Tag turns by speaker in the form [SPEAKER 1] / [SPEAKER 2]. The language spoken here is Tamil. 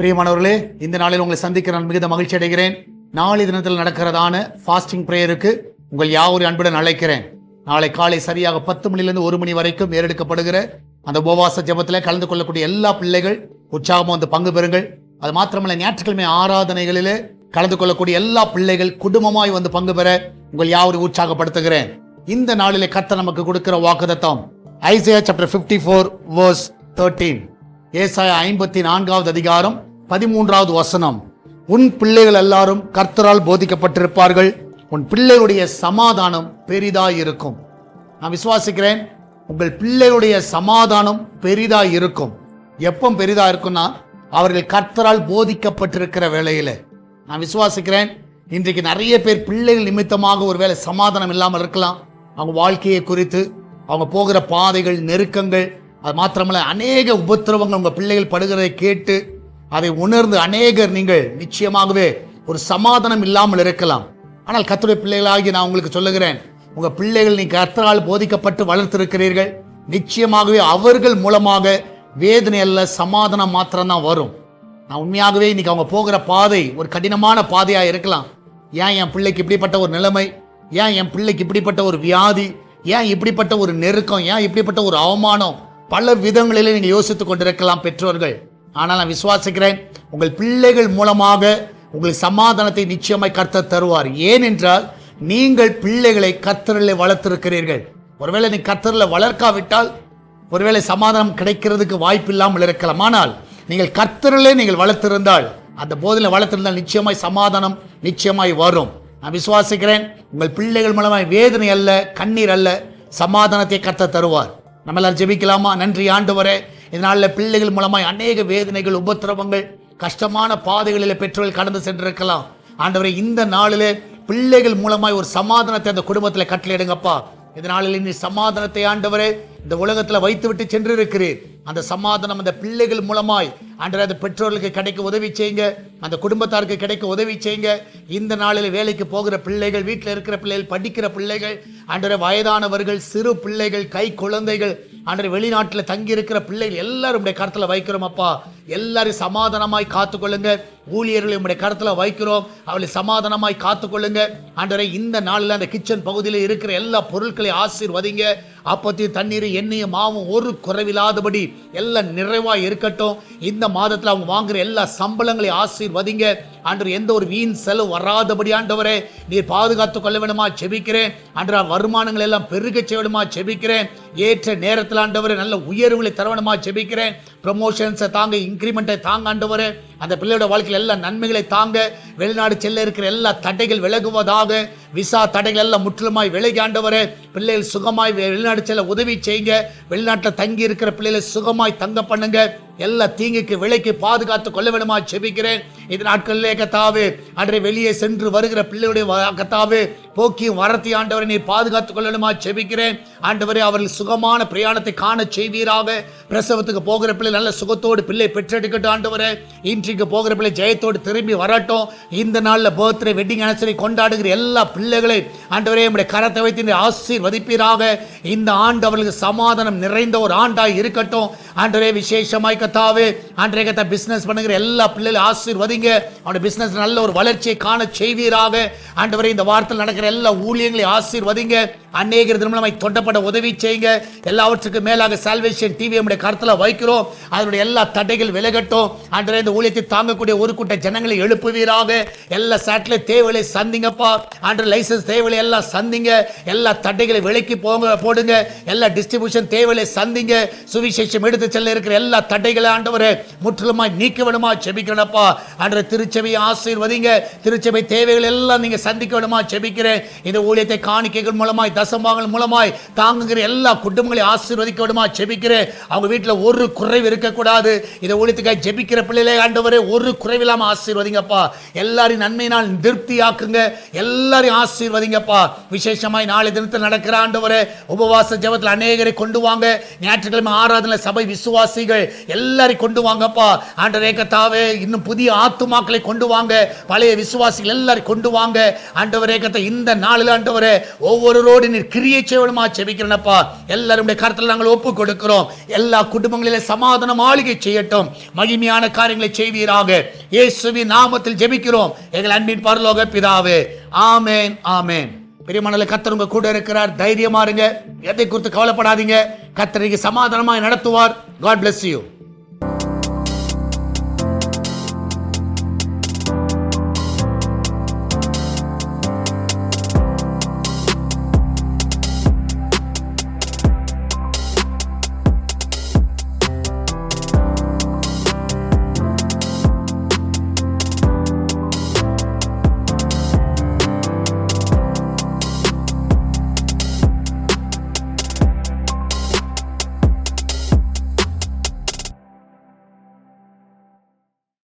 [SPEAKER 1] பிரியமானவர்களே, இந்த நாளில் உங்களை சந்திக்க நான் மிகுந்த மகிழ்ச்சி அடைகிறேன். நாளை தினத்தில் நடக்கிறதான ஃபாஸ்டிங் ப்ரேயருக்கு உங்கள் யாவரையும் அன்புடன் அழைக்கிறேன். நாளை காலை சரியாக 10 மணிலிருந்து 1 மணி வரைக்கும் ஏறெடுக்கப்படுகிற அந்த உபவாச ஜெபத்தில் கலந்து கொள்ளக்கூடிய எல்லா பிள்ளைகள் உற்சாகமாக வந்து பங்கு பெறுங்கள். அது மாத்திரமல்ல, ஞாயிற்றுக்கிழமை ஆராதனைகளிலே கலந்து கொள்ளக்கூடிய எல்லா பிள்ளைகள் குடும்பமாய் வந்து பங்கு பெற உங்கள் யாவரையும் உற்சாகப்படுத்துகிறேன். இந்த நாளிலே கர்த்தர் நமக்கு கொடுக்கிற வாக்குத்தத்தம் ஐசையா சாப்டர் 54 verse 13. ஏசாயா 54வது அதிகாரம் 13வது வசனம். உன் பிள்ளைகள் எல்லாரும் கர்த்தரால் போதிக்கப்பட்டிருப்பார்கள், உன் பிள்ளைகளுடைய சமாதானம் பெரிதாய் இருக்கும். நான் விசுவாசிக்கிறேன், உங்கள் பிள்ளைகளுடைய சமாதானம் பெரிதாய் இருக்கும். எப்போ பெரிதா இருக்கும்னா, அவர்கள் கர்த்தரால் போதிக்கப்பட்டிருக்கிற வேளையில. நான் விசுவாசிக்கிறேன், இன்றைக்கு நிறைய பேர் பிள்ளைகள் நிமித்தமாக ஒருவேளை சமாதானம் இல்லாமல் இருக்கலாம். அவங்க வாழ்க்கையை குறித்து, அவங்க போகிற பாதைகள், நெருக்கங்கள், அது மாத்திரமல்ல அநேக உபத்திரவங்கள் உங்கள் பிள்ளைகள் படுகிறதை கேட்டு அதை உணர்ந்து அநேகர் நீங்கள் நிச்சயமாகவே ஒரு சமாதானம் இல்லாமல் இருக்கலாம். ஆனால் கர்த்தருடைய பிள்ளைகளாகி நான் உங்களுக்கு சொல்லுகிறேன், உங்கள் பிள்ளைகள் நீ கர்த்தரால் போதிக்கப்பட்டு வளர்த்திருக்கிறீர்கள். நிச்சயமாகவே அவர்கள் மூலமாக வேதனை அல்ல, சமாதானம் மாத்திரம்தான் வரும். நான் உண்மையாகவே இன்னைக்கு அவங்க போகிற பாதை ஒரு கடினமான பாதையாக இருக்கலாம். ஏன் என் பிள்ளைக்கு இப்படிப்பட்ட ஒரு நிலைமை, ஏன் என் பிள்ளைக்கு இப்படிப்பட்ட ஒரு வியாதி, ஏன் இப்படிப்பட்ட ஒரு நெருக்கம், ஏன் இப்படிப்பட்ட ஒரு அவமானம், பல விதங்களிலே நீங்கள் யோசித்துக் கொண்டிருக்கலாம் பெற்றோர்கள். ஆனால் நான் விசுவாசிக்கிறேன், உங்கள் பிள்ளைகள் மூலமாக உங்களுக்கு சமாதானத்தை நிச்சயமாய் கர்த்தர் தருவார். ஏனென்றால் நீங்கள் பிள்ளைகளை கர்த்தரிலே வளர்த்திருக்கிறீர்கள். ஒருவேளை நீ கர்த்தரில் வளர்க்காவிட்டால் ஒருவேளை சமாதானம் கிடைக்கிறதுக்கு வாய்ப்பு இல்லாமல் இருக்கலாம். ஆனால் நீங்கள் கர்த்தரிலே நீங்கள் வளர்த்திருந்தால், அந்த போதில் வளர்த்திருந்தால் நிச்சயமாய் சமாதானம் நிச்சயமாய் வரும். நான் விசுவாசிக்கிறேன், உங்கள் பிள்ளைகள் மூலமாய் வேதனை அல்ல, கண்ணீர் அல்ல, சமாதானத்தை கர்த்தர் தருவார். நம்ம எல்லாரும் ஜெபிக்கலாமா? நன்றி ஆண்டவரே, இதனால பிள்ளைகள் மூலமாய் அநேக வேதனைகள், உபத்திரவங்கள், கஷ்டமான பாதைகளில் பெற்றோர்கள் கடந்து சென்றிருக்கலாம். ஆண்டவரே, இந்த நாளிலே பிள்ளைகள் மூலமாய் ஒரு சமாதானத்தை அந்த குடும்பத்தில் கட்டளையிடுங்கப்பா. இதனால நீ சமாதானத்தை ஆண்டவரே இந்த உலகத்தில் வைத்து விட்டு சென்றிருக்கிறீர். அந்த சமாதானம் அந்த பிள்ளைகள் மூலமாய் ஆண்டவரே அந்த பெற்றோர்களுக்கு கிடைக்க உதவி செய்யுங்க, அந்த குடும்பத்தாருக்கு கிடைக்க உதவி செய்யுங்க. இந்த நாளில் வேலைக்கு போகிற பிள்ளைகள், வீட்டில் இருக்கிற பிள்ளைகள், படிக்கிற பிள்ளைகள், ஆண்டவரே வயதானவர்கள், சிறு பிள்ளைகள், கை குழந்தைகள், ஆண்டவரே வெளிநாட்டில் தங்கி இருக்கிற பிள்ளைகள் எல்லாரும் உடைய கருத்தில் வைக்கிறோம் அப்பா. எல்லாரும் சமாதானமாய் காத்துக்கொள்ளுங்க. ஊழியர்களை உடைய கருத்தில் வைக்கிறோம், அவளை சமாதானமாய் காத்துக்கொள்ளுங்க. ஆண்டவரே இந்த நாளில் அந்த கிச்சன் பகுதியில் இருக்கிற எல்லா பொருட்களை ஆசீர்வதிங்க. அப்பத்தையும் தண்ணீர், எண்ணெயும், மாவும் ஒரு குறைவில்லாதபடி எல்லாம் நிறைவாய் இருக்கட்டும். இந்த மாதத்தில் அவங்க வாங்குற எல்லா சம்பளங்களை ஆசீர்வதிங்க. ஆண்டவர் எந்த ஒரு வீண் செலவு வராதபடி ஆண்டவரே நீர் பாதுகாத்துக் கொள்ள வேண்டுமா ஜெபிக்கிறேன். ஆண்டவர் வருமானங்கள் எல்லாம் பெருக செய்ய வேண்டுமா ஜெபிக்கிறேன். ஏற்ற நேரத்தில் ஆண்டவரே நல்ல உயர்வுகளை தர வேண்டுமா ஜெபிக்கிறேன். ப்ரமோஷன்ஸை தாங்க, இன்க்ரிமெண்ட்டை தாங்க ஆண்டவரே. அந்த பிள்ளையோட வாழ்க்கையில் எல்லா நன்மைகளை தாங்க. வெளிநாடு செல்ல இருக்கிற எல்லா தடைகள் விலகுவதாக. விசா தடைகள் எல்லாம் முற்றிலுமாய் விலகி ஆண்டவரே பிள்ளைகள் சுகமாய் வெளிநாடு செல்ல உதவி செய்யுங்க. வெளிநாட்டில் தங்கி இருக்கிற பிள்ளைகளை சுகமாய் தங்க பண்ணுங்க. எல்லா தீங்குக்கு விலைக்கு பாதுகாத்து கொள்ள வேண்டுமா ஜெபிக்கிறேன். இந்த நாட்களிலே கர்த்தாவே அன்றை வெளியே சென்று வருகிற பிள்ளையுடைய கர்த்தாவே போக்கியும் வரத்தி ஆண்டவரை நீர் பாதுகாத்துக் கொள்ள வேண்டுமா ஜெபிக்கிறேன். ஆண்டவரே அவர்கள் சுகமான பிரயாணத்தை காண செய்வீராக. பிரசவத்துக்கு போகிற பிள்ளை நல்ல சுகத்தோடு பிள்ளை பெற்றெடுக்கட்டும் ஆண்டவரே. இன்றைக்கு போகிற பிள்ளை ஜெயத்தோடு திரும்பி வரட்டும். இந்த நாளில் பர்த்டே, வெட்டிங் அனிவர்சரி கொண்டாடுகிற எல்லா பிள்ளைகளை ஆண்டவரே உம்முடைய கரத்தை வைத்து ஆசீர்வதிப்பீராக. இந்த ஆண்டு அவர்களுக்கு சமாதானம் நிறைந்த ஒரு ஆண்டாய் இருக்கட்டும் ஆண்டவரே. விசேஷமாய் கர்த்தாவே ஆண்டவரே கர்த்தா பிசினஸ் பண்ணுகிற எல்லா பிள்ளைகளும் ஆசீர்வதிங்க. அவனுடைய பிசினஸ் நல்ல ஒரு வளர்ச்சியை காண செய்வீராக. ஆண்டவரே இந்த வாரத்தில் நடக்கிற எல்லா ஊழியங்களையும் ஆசீர்வதிங்க. அநேகர் திருமணமாய் தொட்டப்பட உதவி செய்யுங்க. எல்லாவற்றுக்கும் மேலாக சால்வேஷன் டிவி நம்முடைய கருத்தில் வைக்கிறோம். அதனுடைய எல்லா தடைகள் விலகட்டும் ஆண்டவரே. இந்த ஊழியத்தை தாங்கக்கூடிய ஒரு கூட்ட ஜனங்களை எழுப்புவீராக. எல்லா சேட்டலைட் தேவைகளை சந்திங்கப்பா ஆண்டவரே. லைசன்ஸ் தேவைகளை எல்லாம் சந்திங்க. எல்லா தடைகளை விலைக்கு போடுங்க. எல்லா டிஸ்ட்ரிபியூஷன் தேவைகளை சந்திங்க. சுவிசேஷம் எடுத்து செல்ல இருக்கிற எல்லா தடைகளை ஆண்டவரே முற்றிலுமாய் நீக்க வேண்டுமா ஜெபிக்கிறேன்ப்பா. ஆண்டவரே திருச்சபையை ஆசீர்வதிங்க. திருச்சபை தேவைகள் எல்லாம் நீங்க சந்திக்க வேண்டுமா ஜெபிக்கிறேன். இந்த ஊழியத்தை காணிக்கைகள் மூலமாய், தசம்பாகங்கள் மூலமாய் தாங்குகிற எல்லா குடும்பங்களையும் ஆசீர்வதிக்க வேண்டுமா ஜெபிக்கிறேன். அவங்க வீட்டில் ஒரு குறைவு இருக்கக்கூடாது. இந்த ஊழியத்துக்காக ஜெபிக்கிற பிள்ளைகளை ஆண்டவரே ஒரு குறைவில்லாம ஆசீர்வதிங்கப்பா. எல்லாரையும் நன்மையினால் திருப்தியாக்குங்க. எல்லாரையும் ஆசீர்வதிங்கப்பா. விசேஷமாய் நாளை தினத்தில் நடக்கிற ஆண்டவரே உபவாச ஜெபத்தில் அநேகரை கொண்டு வாங்க. ஞாயிற்றுக்கிழமை ஆராதனை சபை விசுவாசிகள் எல்லாரையும் கொண்டு வாங்கப்பா ஆண்டவரே கர்த்தாவே. இன்னும் புதிய ஆத்துமாக்களை கொண்டு வாங்க, பழைய விசுவாசிகள் எல்லாரும் கொண்டு வாங்க ஆண்டவரே. கர்த்தர் இந்த நாளில் ஆண்டவரே ஒவ்வொருவரோடு நீர் கிரியை செய்யணுமா ஜெபிக்கிறேனப்பா. எல்லாருடைய கருத்தில் நாங்கள் ஒப்பு கொடுக்கிறோம். எல்லா குடும்பங்களிலே சமாதானம் ஆளுகை செய்யட்டும், மகிமையான காரியங்களை செய்வீராக. இயேசுவின் நாமத்தில் ஜெபிக்கிறோம் எங்கள் அன்பின் பரலோக பிதாவே. ஆமென், ஆமென். பிரியமானவர்களே, கர்த்தர் உங்க கூட இருக்கிறார். தைரியமா இருங்க, எதை குறித்து கவலைப்படாதீங்க. கர்த்தர் சமாதானமாய் நடத்துவார். God bless you.